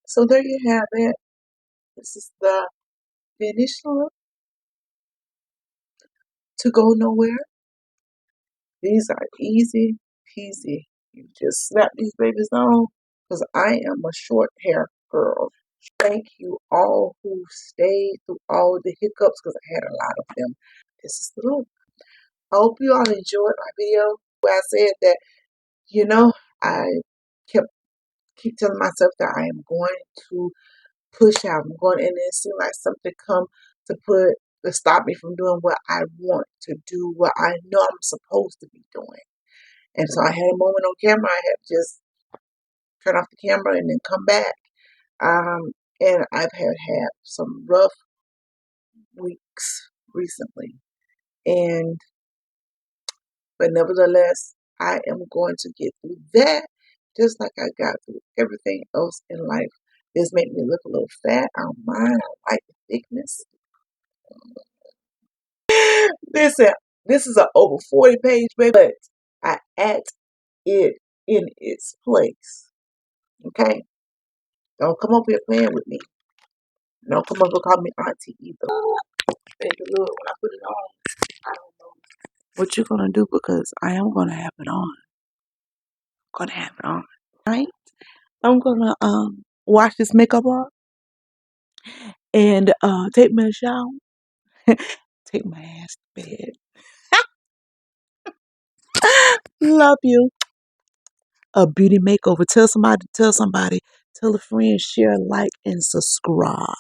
So there you have it. This is the finished look to go nowhere. These are easy peasy. You just snap these babies on because I am a short hair girl. Thank you all who stayed through all the hiccups because I had a lot of them. This is the look. I hope you all enjoyed my video where I said that, you know, I kept keep telling myself that I am going to push out. I'm going, and it seemed like something come to stop me from doing what I want to do, what I know I'm supposed to be doing. And so I had a moment on camera. I had to just turn off the camera and then come back. And I've had some rough weeks recently. And but nevertheless, I am going to get through that just like I got through everything else in life. This made me look a little fat. I don't mind. I like the thickness. Listen, this is an over 40 page, baby, but I act it in its place. Okay? Don't come up here playing with me. Don't come up and call me auntie either. Baby, look, when I put it on, I don't know what you're gonna do because I am gonna have it on. Gonna have it on. Right? I'm gonna wash this makeup off and take me a shower. Take my ass to bed. Love you. A beauty makeover. Tell somebody, tell a friend, share, like, and subscribe.